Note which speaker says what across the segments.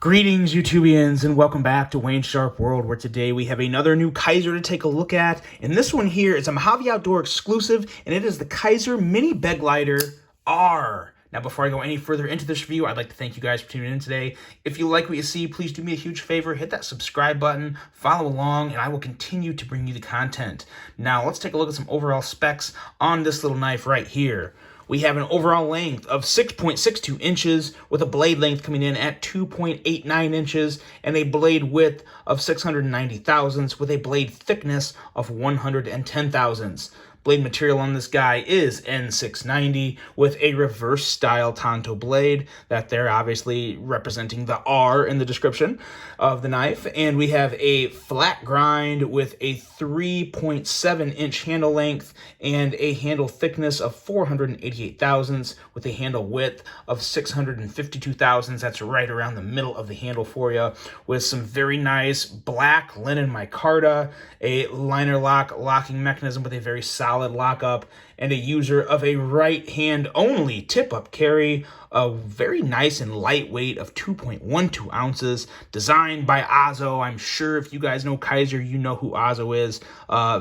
Speaker 1: Greetings, YouTubians, and welcome back to Wayne's Sharp World, where today we have another new Kizer to take a look at. And this one here is a Mojave Outdoor exclusive, and it is the Kizer Mini Begleiter R. Now, before I go any further into this review, I'd like to thank you guys for tuning in today. If you like what you see, please do me a huge favor, hit that subscribe button, follow along, and I will continue to bring you the content. Now, let's take a look at some overall specs on this little knife right here. We have an overall length of 6.62 inches with a blade length coming in at 2.89 inches and a blade width of 690 thousandths with a blade thickness of 110 thousandths. Blade material on this guy is N690 with a reverse style Tonto blade that they're obviously representing the R in the description of the knife. And we have a flat grind with a 3.7 inch handle length and a handle thickness of 488 thousandths with a handle width of 652 thousandths. That's right around the middle of the handle for you, with some very nice black linen micarta, a liner lock locking mechanism with a very solid lockup, and a user of a right hand only tip-up carry, a very nice and lightweight of 2.12 ounces, designed by Ozzo. I'm sure if you guys know Kizer, you know who Ozzo is.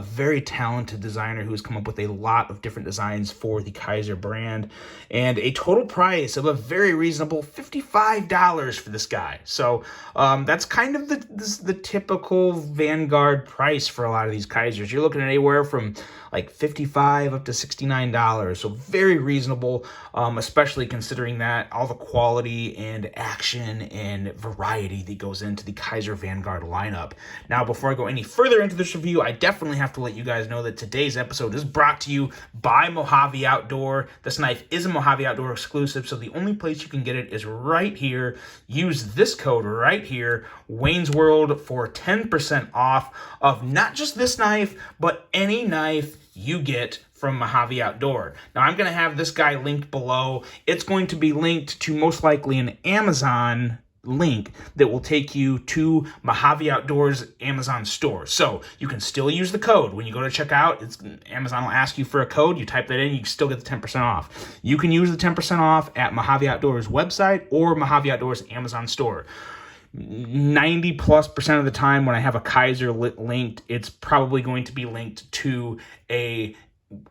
Speaker 1: Very talented designer who's come up with a lot of different designs for the Kizer brand, and a total price of a very reasonable $55 for this guy. So that's kind of the typical Vanguard price for a lot of these Kizers. You're looking at anywhere from like $55 up to $69, so very reasonable, especially considering that all the quality and action and variety that goes into the Kizer Vanguard lineup. Now, before I go any further into this review, I definitely have to let you guys know that today's episode is brought to you by Mojave Outdoor. This knife is a Mojave Outdoor exclusive, so the only place you can get it is right here. Use this code right here, Wayne's World, for 10% off of not just this knife, but any knife you get from Mojave Outdoor. Now, I'm going to have this guy linked below. It's going to be linked to most likely an Amazon link that will take you to Mojave Outdoor's Amazon store. So you can still use the code. When you go to check out, Amazon will ask you for a code. You type that in, you can still get the 10% off. You can use the 10% off at Mojave Outdoor's website or Mojave Outdoor's Amazon store. 90+% of the time when I have a Kizer linked, it's probably going to be linked to a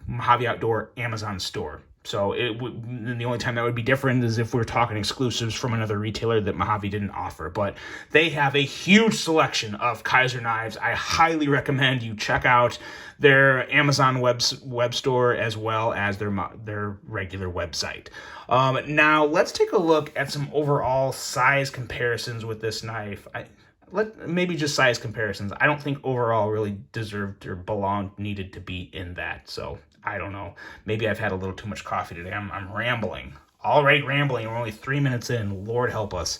Speaker 1: Mojave Outdoor Amazon store. So the only time that would be different is if we're talking exclusives from another retailer that Mojave didn't offer. But they have a huge selection of Kizer knives. I highly recommend you check out their Amazon web store as well as their regular website. Now, let's take a look at some overall size comparisons with this knife. Maybe just size comparisons. I don't think overall really deserved or needed to be in that. So I don't know. Maybe I've had a little too much coffee today. I'm rambling. Already rambling. We're only 3 minutes in. Lord help us.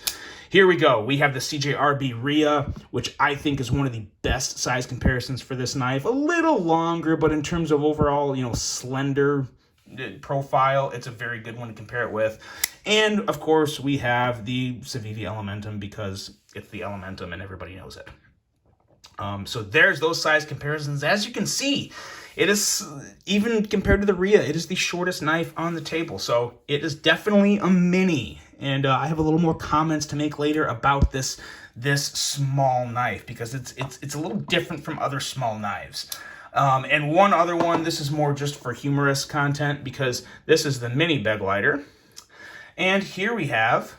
Speaker 1: Here we go. We have the CJRB RIA, which I think is one of the best size comparisons for this knife. A little longer, but in terms of overall, slender profile, it's a very good one to compare it with. And of course, we have the Civivi Elementum because it's the Elementum and everybody knows it. So there's those size comparisons. As you can see, it is, even compared to the RIA, it is the shortest knife on the table. So it is definitely a mini. And I have a little more comments to make later about this small knife because it's a little different from other small knives. And one other one, this is more just for humorous content because this is the Mini Begleiter. And here we have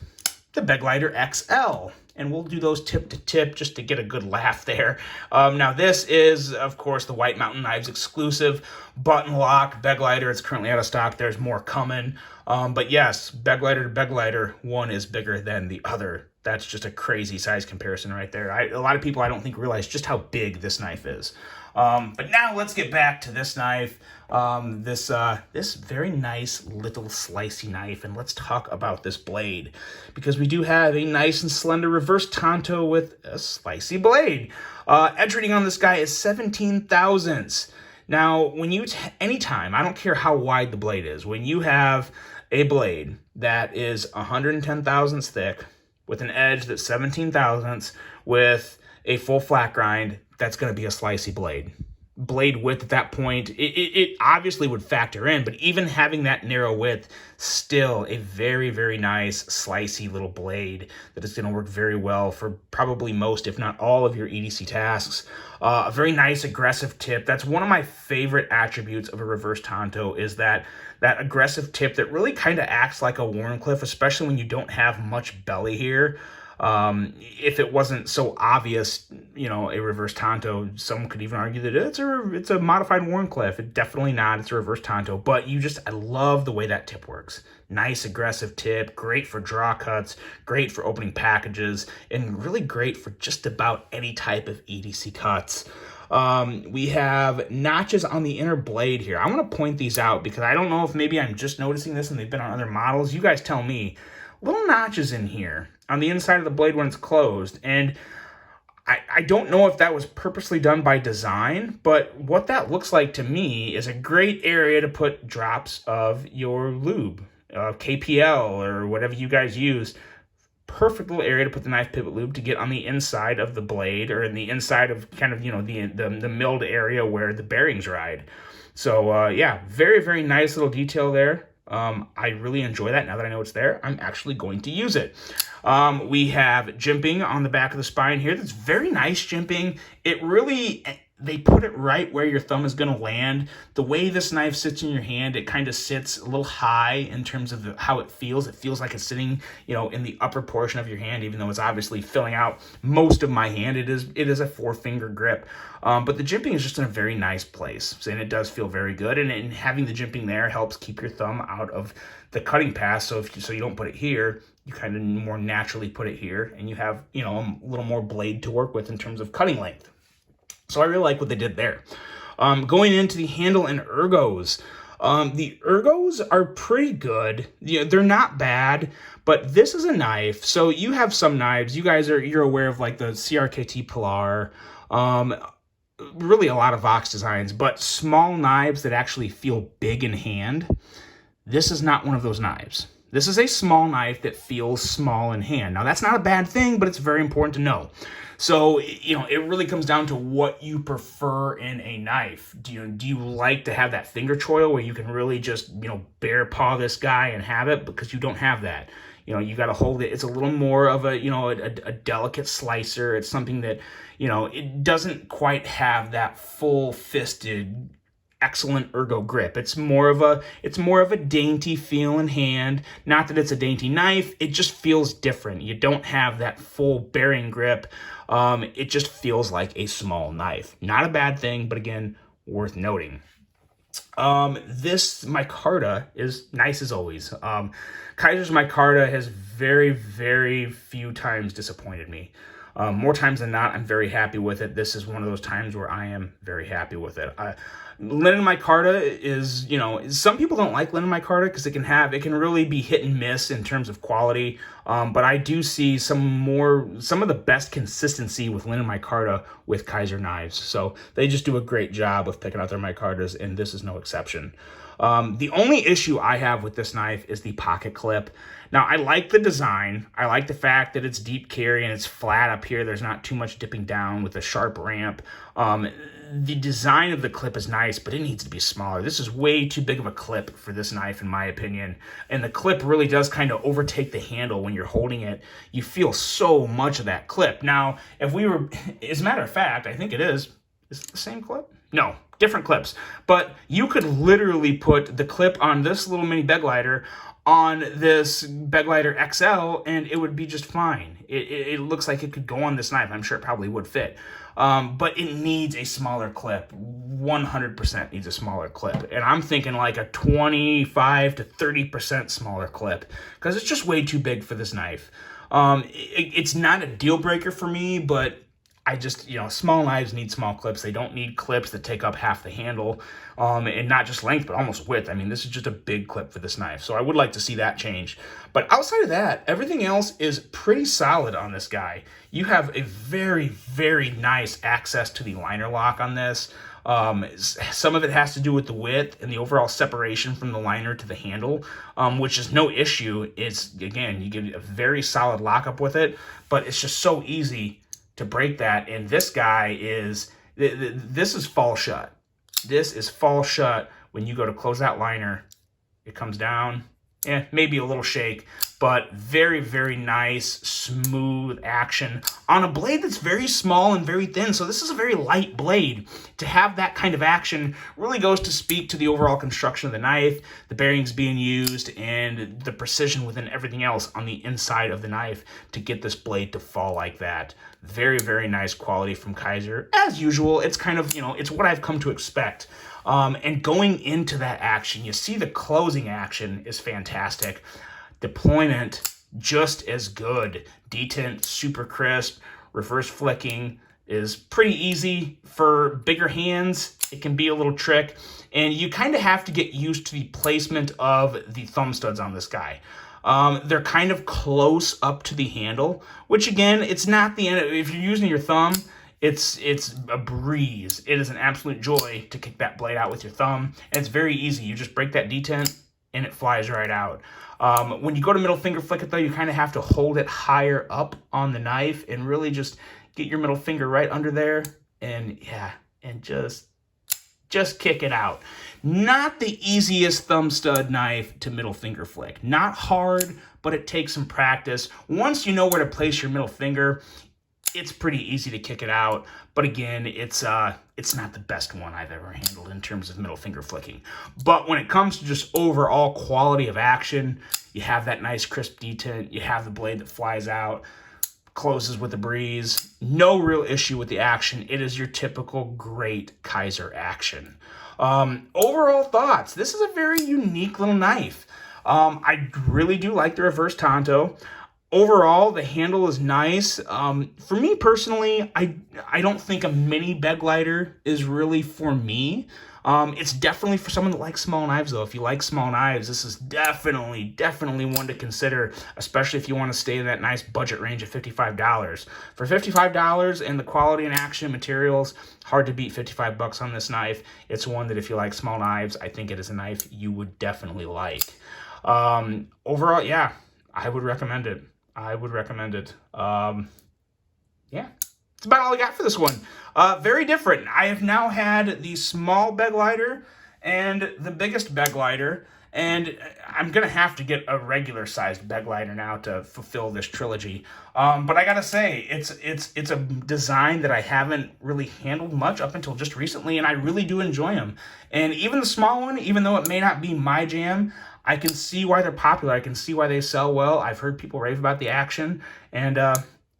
Speaker 1: the Begleiter XL. And we'll do those tip to tip just to get a good laugh there. Now, this is, of course, the White Mountain Knives exclusive button lock Begleiter. It's currently out of stock. There's more coming. But yes, Begleiter to Begleiter, one is bigger than the other. That's just a crazy size comparison right there. A lot of people, I don't think, realize just how big this knife is. But now let's get back to this knife, this very nice little slicey knife, and let's talk about this blade, because we do have a nice and slender reverse Tonto with a slicey blade. Edge rating on this guy is 17 thousandths. Now, when you, anytime, I don't care how wide the blade is, when you have a blade that is 110 thousandths thick, with an edge that's 17 thousandths, with a full flat grind, that's going to be a slicey blade. blade width at that point, it obviously would factor in, but even having that narrow width, still a very, very nice slicey little blade that is going to work very well for probably most, if not all, of your EDC tasks. A very nice aggressive tip. That's one of my favorite attributes of a reverse Tonto, is that aggressive tip that really kind of acts like a Wharncliffe, especially when you don't have much belly here. If it wasn't so obvious, you know, a reverse Tonto, some could even argue that it's a modified Wharncliffe. It's definitely not. It's a reverse Tonto, but I love the way that tip works. Nice aggressive tip, great for draw cuts, great for opening packages, and really great for just about any type of EDC cuts. We have notches on the inner blade here. I want to point these out because I don't know if maybe I'm just noticing this and they've been on other models. You guys tell me. Little notches in here on the inside of the blade when it's closed, and I don't know if that was purposely done by design, but what that looks like to me is a great area to put drops of your lube, KPL or whatever you guys use. Perfect little area to put the knife pivot lube to get on the inside of the blade, or in the inside of kind of, you know, the milled area where the bearings ride. So yeah, very, very nice little detail there. I really enjoy that. Now that I know it's there, I'm actually going to use it. We have jimping on the back of the spine here. That's very nice jimping. It really, they put it right where your thumb is going to land. The way this knife sits in your hand, it kind of sits a little high in terms of how it feels. It feels like it's sitting, you know, in the upper portion of your hand, even though it's obviously filling out most of my hand. It is a 4-finger grip. But the jimping is just in a very nice place, and it does feel very good. And having the jimping there helps keep your thumb out of the cutting path. So you don't put it here, you kind of more naturally put it here, and you have, you know, a little more blade to work with in terms of cutting length. So I really like what they did there. Going into the handle and ergos. The ergos are pretty good. You know, they're not bad, but this is a knife. So you have some knives. You're aware of like the CRKT Pilar. Really a lot of Vox designs, but small knives that actually feel big in hand. This is not one of those knives. This is a small knife that feels small in hand. Now, that's not a bad thing, but it's very important to know. So, you know, it really comes down to what you prefer in a knife. Do you like to have that finger choil where you can really just, you know, bare paw this guy and have it? Because you don't have that. You know, you got to hold it. It's a little more of a, you know, a delicate slicer. It's something that, you know, it doesn't quite have that full-fisted, excellent ergo grip. It's more of a dainty feel in hand. Not that it's a dainty knife. It just feels different. You don't have that full bearing grip. It just feels like a small knife. Not a bad thing, but again, worth noting. This micarta is nice as always. Kizer's micarta has very, very few times disappointed me. More times than not, I'm very happy with it. This is one of those times where I am very happy with it. Linen micarta is, you know, some people don't like linen micarta because it can really be hit and miss in terms of quality. But I do see some of the best consistency with linen micarta with Kizer knives. So they just do a great job of picking out their micartas, and this is no exception. The only issue I have with this knife is the pocket clip. Now, I like the design. I like the fact that it's deep carry and it's flat up here. There's not too much dipping down with a sharp ramp. The design of the clip is nice, but it needs to be smaller. This is way too big of a clip for this knife, in my opinion. And the clip really does kind of overtake the handle when you're holding it. You feel so much of that clip. Now, as a matter of fact, I think it is it the same clip? No, different clips. But you could literally put the clip on this little mini Begleiter on this Begleiter XL, and it would be just fine. It looks like it could go on this knife. I'm sure it probably would fit. But it needs a smaller clip. 100% needs a smaller clip. And I'm thinking like a 25 to 30% smaller clip, because it's just way too big for this knife. It's not a deal breaker for me, but I just, you know, small knives need small clips. They don't need clips that take up half the handle, and not just length, but almost width. I mean, this is just a big clip for this knife, so I would like to see that change. But outside of that, everything else is pretty solid on this guy. You have a very, very nice access to the liner lock on this. Some of it has to do with the width and the overall separation from the liner to the handle, which is no issue. It's, again, you get a very solid lockup with it, but it's just so easy to break that. And this guy is This is fall shut. This is fall shut. When you go to close that liner, it comes down. Maybe a little shake, but very, very nice, smooth action on a blade that's very small and very thin. So this is a very light blade. To have that kind of action really goes to speak to the overall construction of the knife, the bearings being used, and the precision within everything else on the inside of the knife to get this blade to fall like that. Very, very nice quality from Kizer. As usual, it's kind of, it's what I've come to expect. And going into that action, you see the closing action is fantastic. Deployment, just as good. Detent, super crisp. Reverse flicking is pretty easy. For bigger hands, it can be a little trick. And you kind of have to get used to the placement of the thumb studs on this guy. They're kind of close up to the handle, which again, it's not the end. If you're using your thumb, it's a breeze. It is an absolute joy to kick that blade out with your thumb, and it's very easy. You just break that detent, and it flies right out. When you go to middle finger flick it, though, you kind of have to hold it higher up on the knife and really just get your middle finger right under there, and just kick it out. Not the easiest thumb stud knife to middle finger flick. Not hard, but it takes some practice. Once you know where to place your middle finger, it's pretty easy to kick it out. But again, it's not the best one I've ever handled in terms of middle finger flicking. But when it comes to just overall quality of action, you have that nice crisp detent, you have the blade that flies out, closes with a breeze. No real issue with the action. It is your typical great Kizer action. Overall thoughts. This is a very unique little knife. I really do like the reverse tanto. Overall, the handle is nice. For me personally, I don't think a mini Begleiter is really for me. It's definitely for someone that likes small knives, though. If you like small knives, this is definitely one to consider, especially if you want to stay in that nice budget range of $55. For $55 and the quality and action materials, hard to beat 55 bucks on this knife. It's one that if you like small knives, I think it is a knife you would definitely like. Overall, yeah, I would recommend it. Yeah. That's about all I got for this one. Very different. I have now had the small Begleiter and the biggest Begleiter, and I'm going to have to get a regular sized Begleiter now to fulfill this trilogy. But I got to say, it's a design that I haven't really handled much up until just recently, and I really do enjoy them. And even the small one, even though it may not be my jam, I can see why they're popular. I can see why they sell well. I've heard people rave about the action, and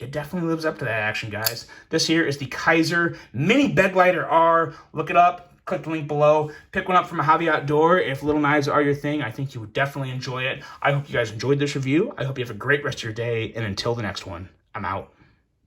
Speaker 1: it definitely lives up to that action, guys. This here is the Kizer Mini Begleiter R. Look it up. Click the link below. Pick one up from a hobby outdoor. If little knives are your thing, I think you would definitely enjoy it. I hope you guys enjoyed this review. I hope you have a great rest of your day, and until the next one, I'm out.